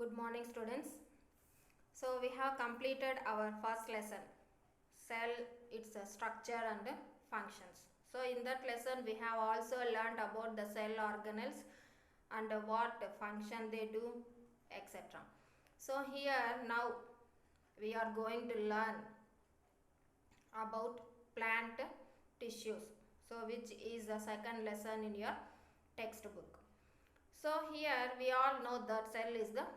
Good morning, students. So we have completed our first lesson, cell, its structure and functions. So in that lesson we have also learnt about the cell organelles and what function they do, etc. So here now we are going to learn about plant tissues, so which is the second lesson in your textbook. So here we all know that cell is the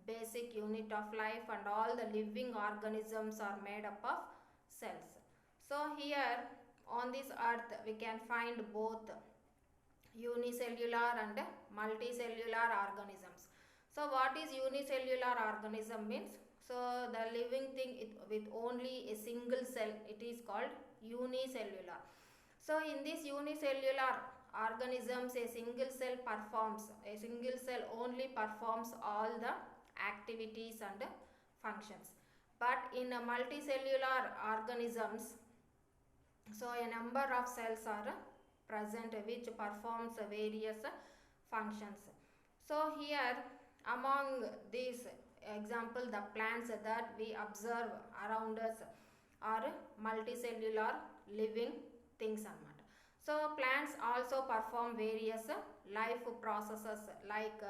basic unit of life and all the living organisms are made up of cells. So here on this earth we can find both unicellular and multicellular organisms. So what is unicellular organism means? So the living thing with only a single cell, it is called unicellular. So in this unicellular organisms, a single cell only performs all the activities and functions. But in a multicellular organisms, so a number of cells are present which performs various functions. So here among these example, the plants that we observe around us are multicellular living things anamata. So plants also perform various life processes like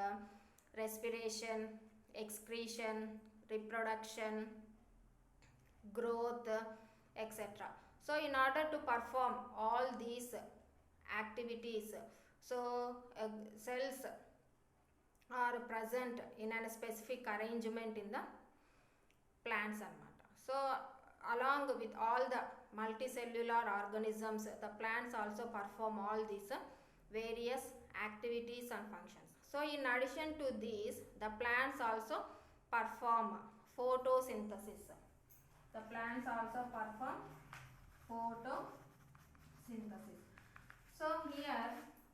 respiration, excretion, reproduction, growth, etc. So in order to perform all these activities, so cells are present in a specific arrangement in the plants anamata. So along with all the multicellular organisms, the plants also perform all these various activities and functions. So in addition to these, the plants also perform photosynthesis. The plants also perform photosynthesis. So here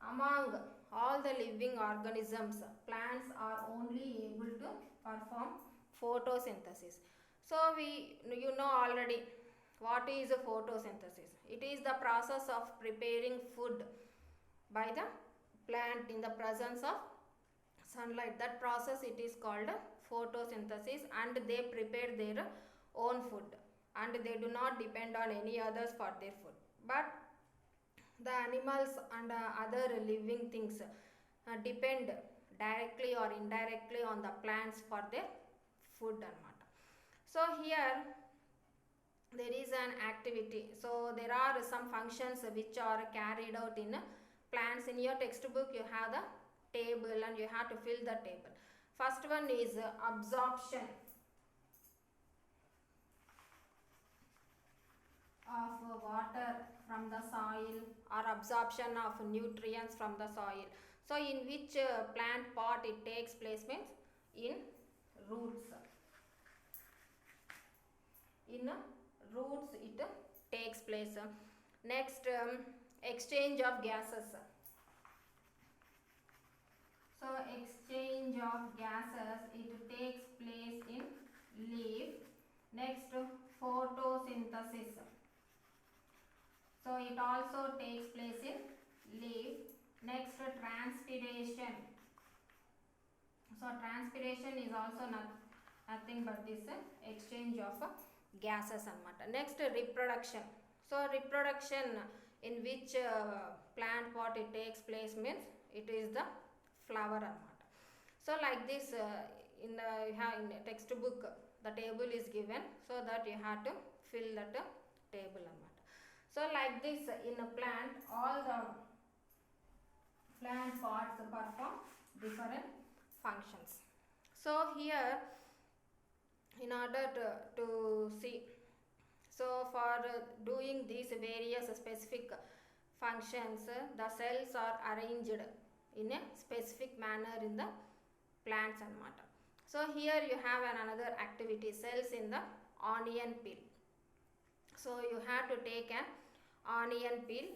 among all the living organisms, plants are only able to perform photosynthesis. So you know already what is a photosynthesis. It is the process of preparing food by the plant in the presence of sunlight. That process it is called photosynthesis, and they prepare their own food and they do not depend on any others for their food. But the animals and other living things depend directly or indirectly on the plants for their food anamata. So here there is an activity. So there are some functions which are carried out in plants. In your textbook you have the table and you have to fill the table. First one is absorption of water from the soil or absorption of nutrients from the soil. So in which plant part it takes place means in roots. In roots it takes place. Next, exchange of gases. So exchange of gases it takes place in leaf. Next, photosynthesis. So it also takes place in leaf. Next, transpiration. So transpiration is also nothing but this exchange of gases anamata. Next, reproduction. So reproduction in which plant pot it takes place means it is the flower anamata. So like this in the textbook the table is given, so that you have to fill that table anamata. So like this in a plant all the plant parts perform different functions. So here in order to see, so for doing these various specific functions, the cells are arranged in a specific manner in the plants anamata. So here you have another activity, cells in the onion peel. So you have to take an onion peel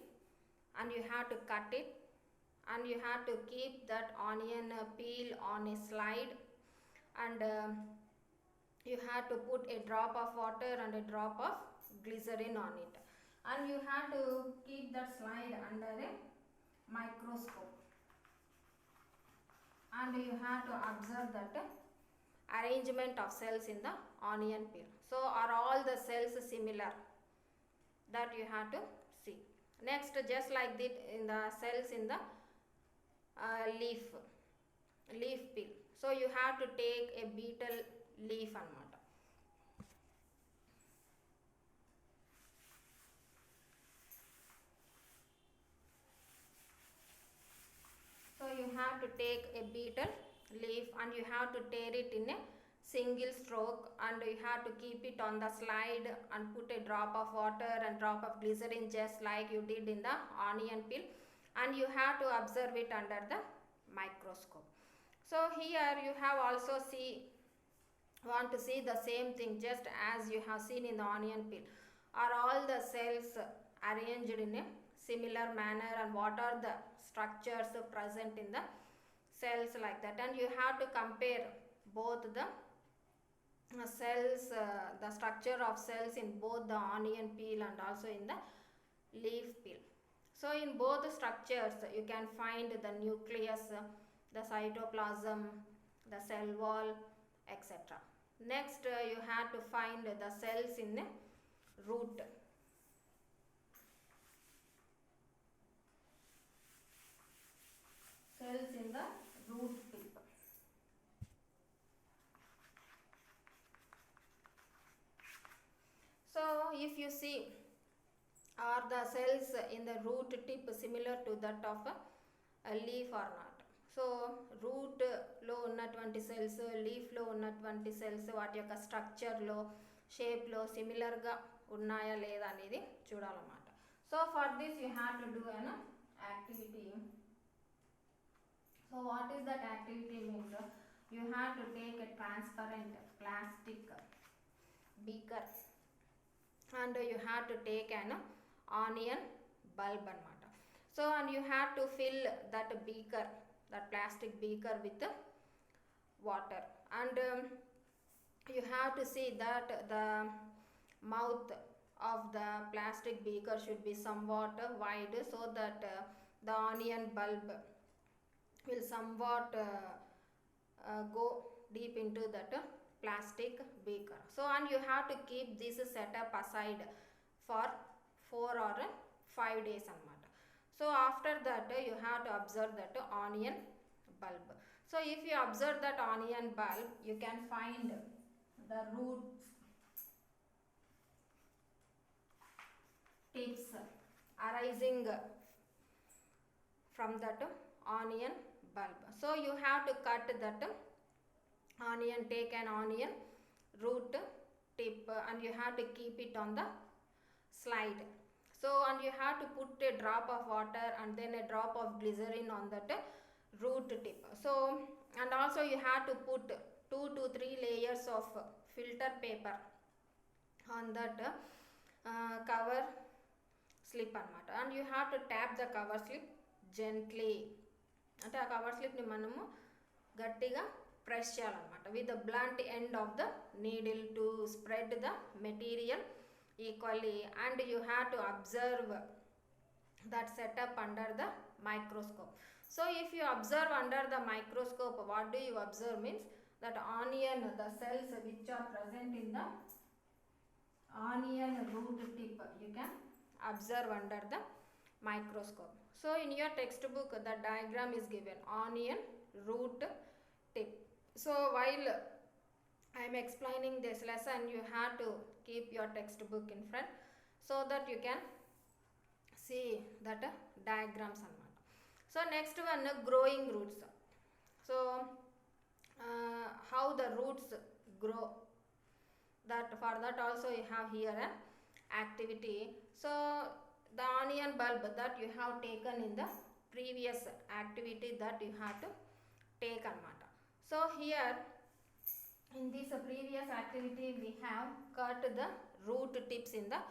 and you have to cut it and you have to keep that onion peel on a slide, and you have to put a drop of water and a drop of glycerin on it, and you have to keep that slide under a microscope and you have to observe that arrangement of cells in the onion peel. So are all the cells similar? That you have to see. Next, just like that in the cells in the leaf peel. So you have to take a beetle leaf anamata. So you have to take a beetle leaf and you have to tear it in a single stroke, and you have to keep it on the slide and put a drop of water and drop of glycerin just like you did in the onion peel, and you have to observe it under the microscope. So here you have also want to see the same thing just as you have seen in the onion peel. Are all the cells arranged in a similar manner, and what are the structures present in the cells like that, and you have to compare both the cells, the structure of cells in both the onion peel and also in the leaf peel. So in both structures you can find the nucleus, the cytoplasm, the cell wall, etc. Next, you have to find the cells in the root. Cells in the root tip. So if you see, are the cells in the root tip similar to that of a leaf or not? So root lo ఉన్నటువంటి cells, leaf లో ఉన్నటువంటి cells వాటి యొక్క structure లో, shape లో similar గా ఉన్నాయా లేదా అనేది చూడాలన్నమాట. So for this you have to do an activity. So what is that activity means? You have to take a transparent plastic beaker and you have to take an onion bulb anamata. So and you have to fill that beaker, that plastic beaker with water, and you have to see that the mouth of the plastic beaker should be somewhat wide so that the onion bulb will somewhat go deep into that plastic beaker. So and you have to keep this setup aside for 4 or 5 days anamata. So after that you have to observe that onion bulb. So if you observe that onion bulb, you can find the roots tips arising from that onion bulb. So you have to cut that onion, take an onion root tip and you have to keep it on the slide. So and you have to put a drop of water and then a drop of glycerin on that root tip. So and also you have to put 2 to 3 layers of filter paper on that cover slip anamata, and you have to tap the cover slip gently. అంటే ఆ cover స్లిప్ని మనము గట్టిగా press చేయాలన్నమాట with the blunt end of the needle to spread the material equally, and you have to observe that setup under the microscope. So if you observe under the microscope, what do you observe means that onion, the cells which are present in the onion root tip, you can observe under the microscope. So in your textbook the diagram is given, onion root tip. So while I am explaining this lesson, you have to keep your textbook in front so that you can see that diagrams anamata. So next one, growing roots. So how the roots grow, that for that also you have here an activity. So the onion bulb that you have taken in the previous activity that you have to take anamata. So here in this previous activity we have cut the root tips in the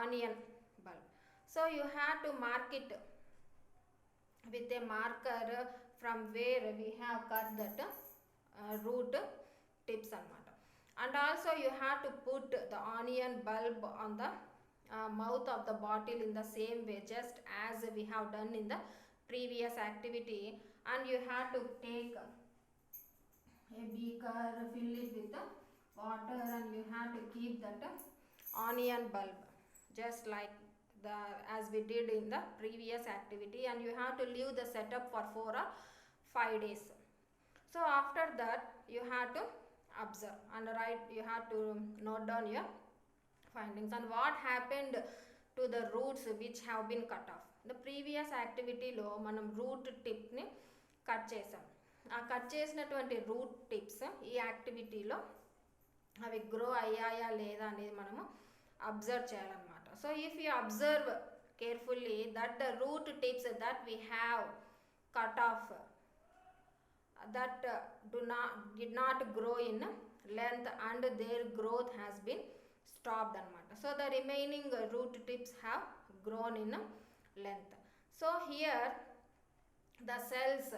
onion bulb. So you have to mark it with a marker from where we have cut that root tips anamata. And also you have to put the onion bulb on the mouth of the bottle in the same way just as we have done in the previous activity, and you have to take a beaker, fill it with water, and you have to keep that onion bulb just like the as we did in the previous activity, and you have to leave the setup for 4 or 5 days. So after that you have to observe and write, you have to note down your findings and what happened to the roots which have been cut off. The previous activity lo manam root tip ni cut chesam. ఆ cut చేసినటువంటి route tips ఈ యాక్టివిటీలో అవి grow అయ్యాయా లేదా అనేది మనము observe చేయాలన్నమాట. So if you observe carefully that the route tips that we have cut off that did not grow in length and their growth has been stopped anamata. So the remaining root tips have grown in length. So here the cells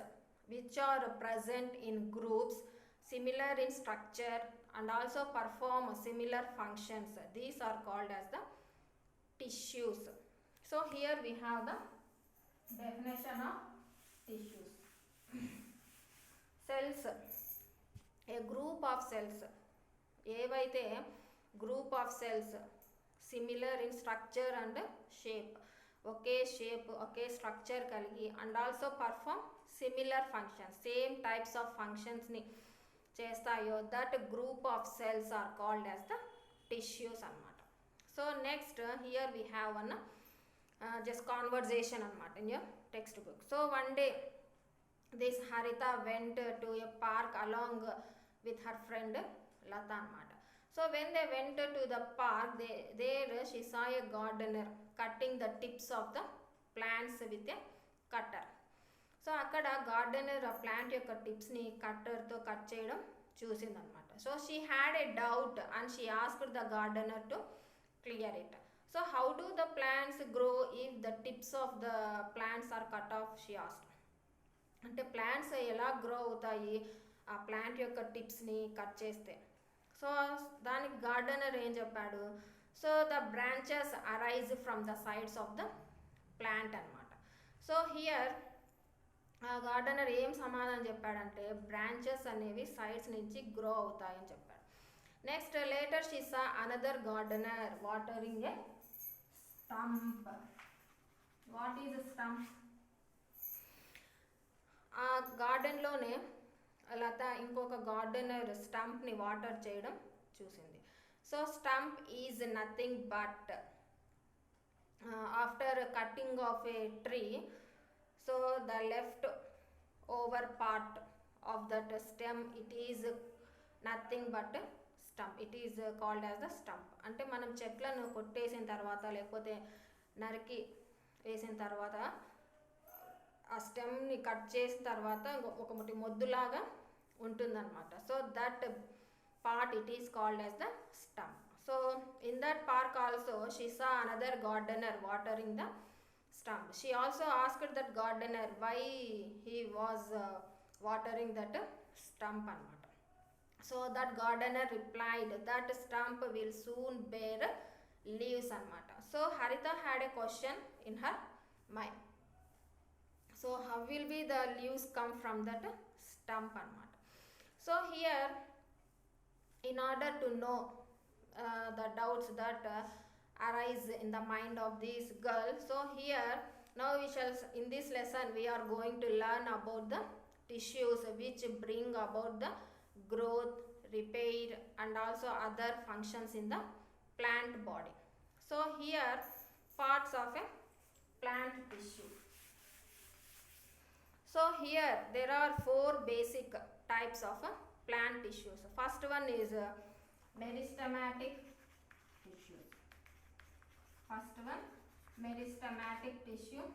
which are present in groups similar in structure and also perform similar functions, these are called as the tissues. So here we have the definition of tissues. Cells, a group of cells, ఏవైతే group of cells similar in structure and shape, ఒకే shape ఒకే structure కలిగి and also perform similar functions, same types of ఫంక్షన్స్ని చేస్తాయో that group of cells are called as the tissues అనమాట. So next here we have one just conversation అనమాట in your textbook. So one day this Harita went to a park along with her friend Lata anamata. So when they went to the park, there she saw a gardener cutting the tips of the plants with a cutter. So akkada gardener a plant yokka tips ni cutter tho cut cheyadam chusindi anamata. So she had a doubt and she asked the gardener to clear it. So how do the plants grow if the tips of the plants are cut off, she asked. అంటే plants ఎలా grow అవుతాయి ఆ plant యొక్క టిప్స్ని cut చేస్తే. So దానికి gardener ఏం చెప్పాడు, so the branches arise from the sides of the plant అనమాట. సో హియర్ ఆ గార్డెనర్ ఏం సమాధానం చెప్పాడంటే బ్రాంచెస్ అనేవి సైడ్స్ నుంచి గ్రో అవుతాయని చెప్పాడు. Next later she saw another gardener watering A stump. What is stump? ఆ గార్డెన్లోనే లత ఇంకొక గార్డెనర్ స్టంప్ని వాటర్ చేయడం చూసింది. So stump is nothing but after cutting of A tree, so the left over part of that stem it is nothing but stump. It is called as the stump. అంటే మనం చెట్లను కొట్టేసిన తర్వాత లేకపోతే నరికి వేసిన తర్వాత ఆ స్టెమ్ని కట్ చేసిన తర్వాత ఒకటి మొద్దులాగా ఉంటుందన్నమాట. So that part it is called as the stump. So in that park also she saw another gardener watering the stump. She also asked that gardener why he was watering that stump అనమాట. So that gardener replied that stump will soon bear leaves అనమాట. So Haritha had a question in her mind. So how will be the leaves come from that stump anamata. So here in order to know the doubts that arise in the mind of this girl, so here now we shall in this lesson we are going to learn about the tissues which bring about the growth, repair and also other functions in the plant body. So here parts of a plant tissue. So here there are 4 basic types of plant tissues. First one is meristematic tissue. First one meristematic tissue.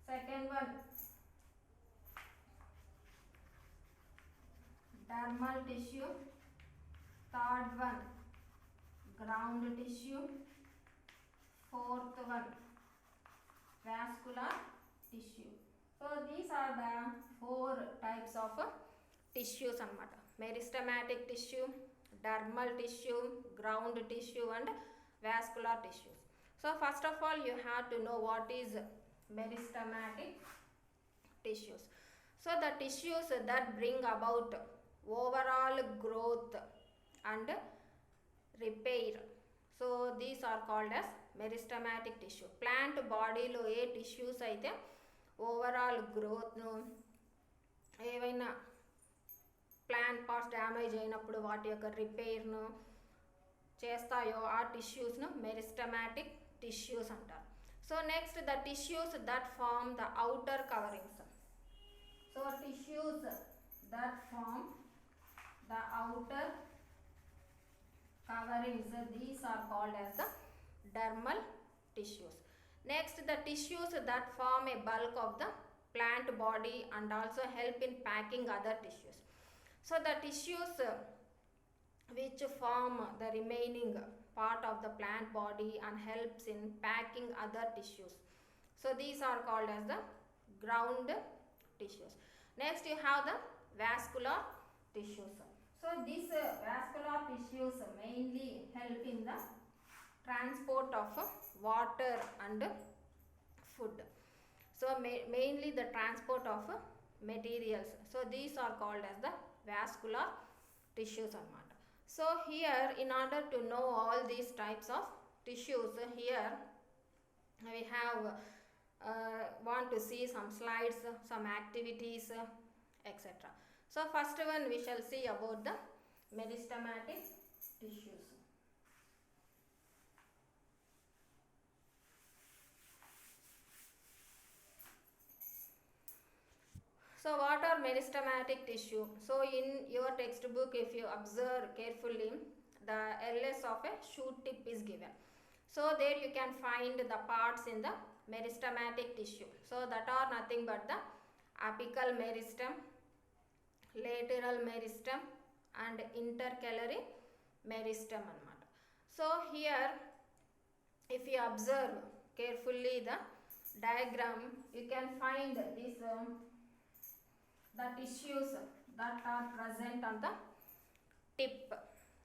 Second one dermal tissue. Third one ground tissue. Fourth one vascular tissue. So these are the 4 types of tissues anamata. Meristematic tissue, dermal tissue, ground tissue and vascular tissues. So first of all you have to know what is meristematic tissues. So the tissues that bring about overall growth and repair. So these are called as meristematic tissue. Plant body lo A tissues అయితే overall growth ను ఏవైనా plant parts damage అయినప్పుడు వాటి యొక్క రిపేర్ను చేస్తాయో ఆ టిష్యూస్ను మెరిస్టమాటిక్ టిష్యూస్ అంటారు. So next the tissues that form the outer coverings. So tissues that form the outer coverings, these are called as the dermal tissues. Next, the tissues that form a bulk of the plant body and also help in packing other tissues. So the tissues which form the remaining part of the plant body and helps in packing other tissues, so these are called as the ground tissues. Next you have the vascular tissues. So these vascular tissues mainly help in the transport of water and food. So mainly the transport of materials. So these are called as the vascular tissues anamata. So here in order to know all these types of tissues, here we have want to see some slides, some activities, etc. So first one we shall see about the meristematic tissues. So what are meristematic tissue? So in your textbook, if you observe carefully, the LS of a shoot tip is given. So there you can find the parts in the meristematic tissue. So that are nothing but the apical meristem, lateral meristem and intercalary meristem anamata. So here if you observe carefully the diagram, you can find this the tissues that are present on the tip,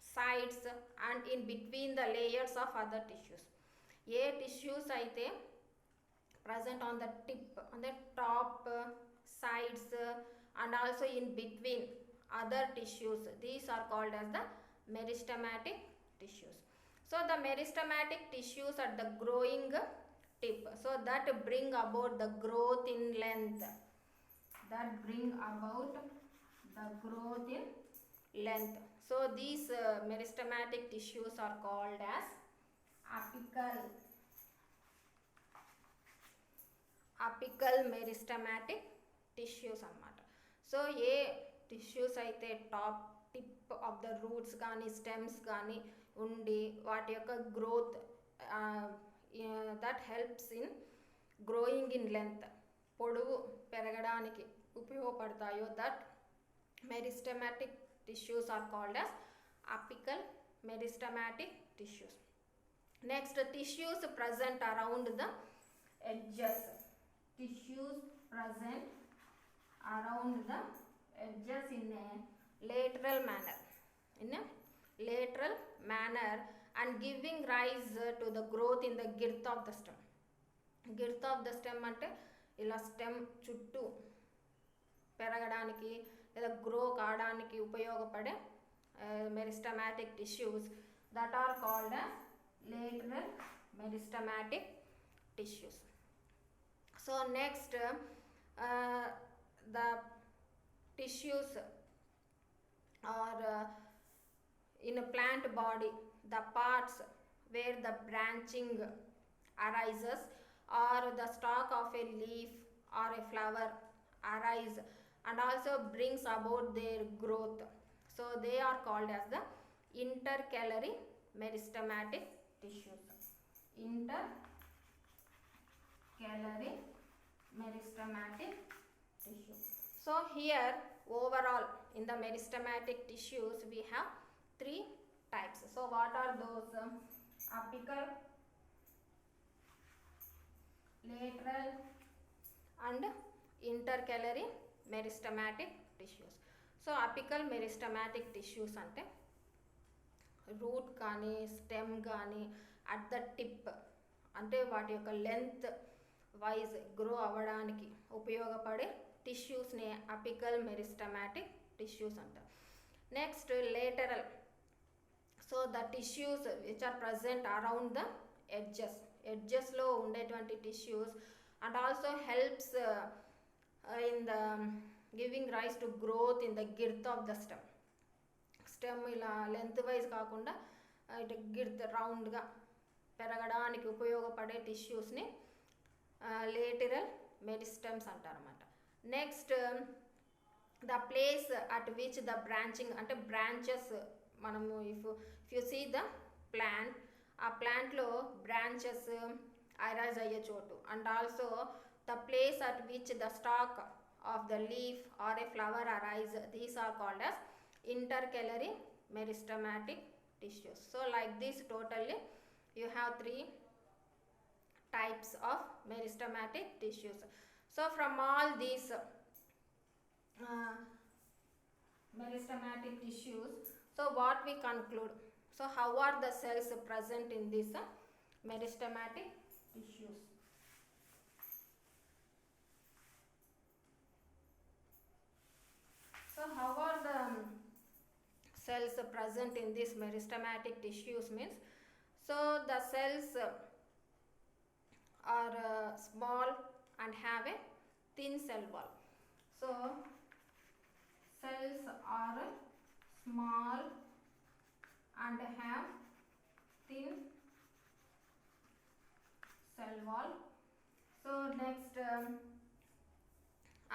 sides and in between the layers of other tissues. A tissues అయితే present on the tip, on the top, sides and also in between other tissues, these are called as the meristematic tissues. So the meristematic tissues at the growing tip, so that bring about the growth in length, that bring about the growth in length. So these meristematic tissues are called as apical meristematic tissues anamata. So ఏ tissues అయితే top tip of the roots కానీ stems కానీ ఉండి వాటి యొక్క growth that helps in growing in length, పొడవు పెరగడానికి ఉపయోగపడతాయో, that meristematic tissues are called as apical meristematic tissues. Next, tissues present around the edges. Tissues present around the edges in a lateral manner, and giving rise to the growth in the girth of the stem. Girth of the stem అంటే ఇలా stem చుట్టూ పెరగడానికి లేదా grow కావడానికి ఉపయోగపడే meristematic tissues that are called as lateral meristematic tissues. So next, the tissues are in a plant body, the parts where the branching arises or the stalk of a leaf or a flower arise and also brings about their growth. So they are called as the intercalary meristematic tissues. Intercalary meristematic tissue. So here overall in the meristematic tissues we have three types. So what are those? Apical, lateral and intercalary meristematic tissues. So apical meristematic tissues అంటే route కానీ stem కానీ at the tip అంటే వాటి యొక్క length wise grow అవ్వడానికి ఉపయోగపడే టిష్యూస్ని apical meristematic tissues అంటారు. Next, lateral. So the tissues which are present around the edges lo ఉండేటువంటి tissues, and also helps in the giving rise to growth in the girth of the stem ఇలా length wise కాకుండా ఇటు girth రౌండ్గా పెరగడానికి ఉపయోగపడే టిష్యూస్ని lateral meristems అంటారన్నమాట. Next, the place at which the branching అంటే బ్రాంచెస్, మనము if you see the plant, ఆ ప్లాంట్లో బ్రాంచెస్ అరైజ్ అయ్యే చోటు, and also the place at which the stalk of the leaf or a flower arise, these are called as intercalary meristematic tissues. So like this, totally you have 3 types of meristematic tissues. So from all these meristematic tissues, so what we conclude, so how are the cells present in these meristematic tissues? So how are the cells present in these meristematic tissues means, so the cells are small and have a thin cell wall. So cells are small and have thin cell wall. So next,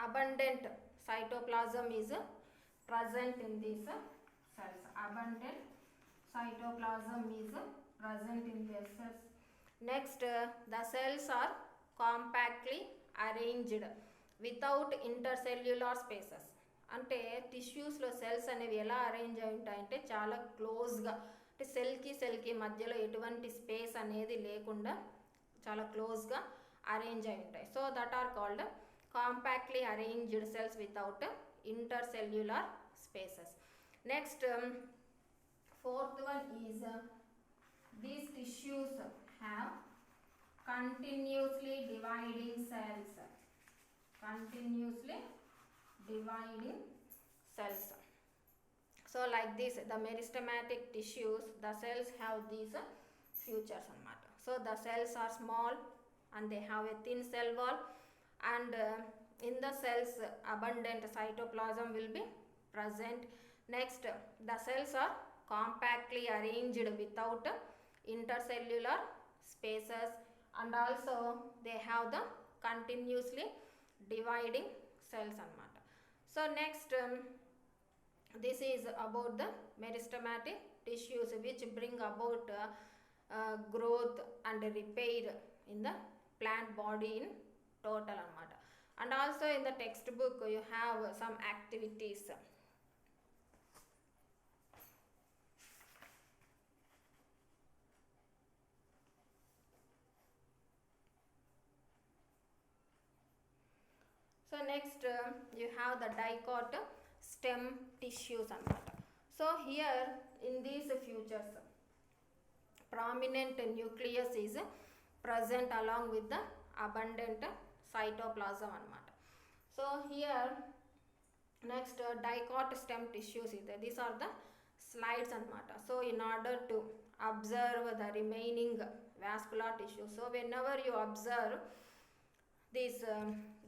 abundant cytoplasm is present in these cells. Abundant cytoplasm is present in these cells. Next, the cells are compactly arranged without intercellular spaces. అంటే టిష్యూస్లో cells అనేవి ఎలా arrange అయి ఉంటాయంటే చాలా క్లోజ్గా, అంటే సెల్కి మధ్యలో ఎటువంటి స్పేస్ అనేది లేకుండా చాలా క్లోజ్గా అరేంజ్ అయి ఉంటాయి. So that are called compactly arranged cells without intercellular spaces. Next, fourth one is these tissues have continuously dividing cells. Continuously dividing cells. So like this, the meristematic tissues, the cells have these features anamata. So the cells are small and they have a thin cell wall, and in the cells abundant cytoplasm will be present. Next, the cells are compactly arranged without intercellular spaces, and also they have the continuously dividing cells anamata. So next, this is about the meristematic tissues which bring about growth and repair in the plant body in total anamata. And also in the textbook you have some activities. So next, you have the dicot stem tissues anamata. So here in these features, prominent nucleus is present along with the abundant cytoplasm anamata. So here next, dicot stem tissues is there. These are the slides anamata. So in order to observe the remaining vascular tissue, so whenever you observe these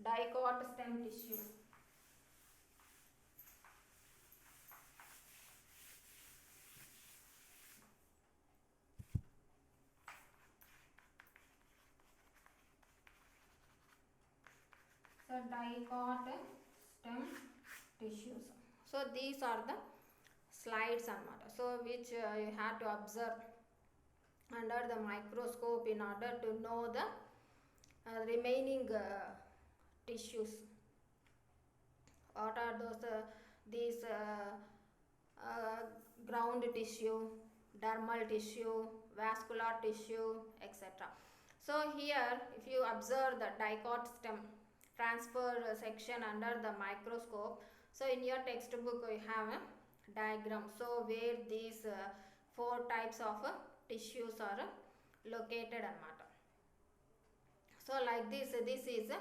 dicot stem tissues, so dicot stem tissues, so these are the slides anamata. So which you have to observe under the microscope in order to know the remaining tissues. What are those? These ground tissue, dermal tissue, vascular tissue, etc. So here if you observe the dicot stem transfer section under the microscope, so in your textbook you have a diagram, so where these 4 types of tissues are located anamata. So like this is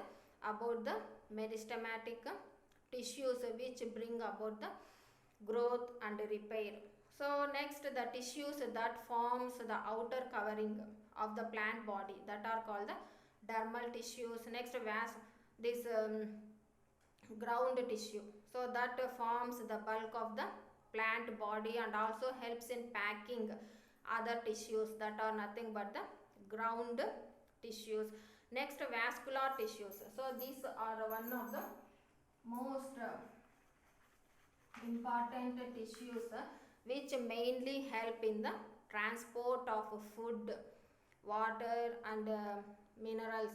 about the meristematic tissues which bring about the growth and repair. So next, the tissues that forms the outer covering of the plant body, that are called the dermal tissues. Next, this ground tissue, so that forms the bulk of the plant body and also helps in packing other tissues that are nothing but the ground tissues. Next, vascular tissues. So these are one of the most important tissues which mainly help in the transport of food, water and minerals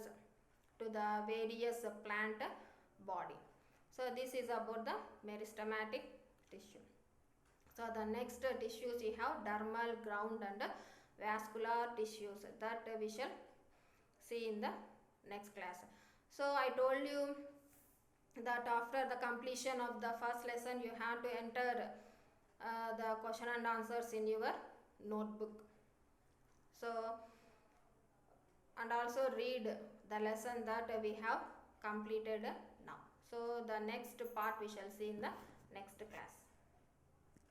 to the various plant body. So this is about the meristematic tissue. So the next tissues we have dermal, ground and vascular tissues that we shall see in the next class. So I told you that after the completion of the first lesson you have to enter the question and answers in your notebook. So and also read the lesson that we have completed now. So the next part we shall see in the next class.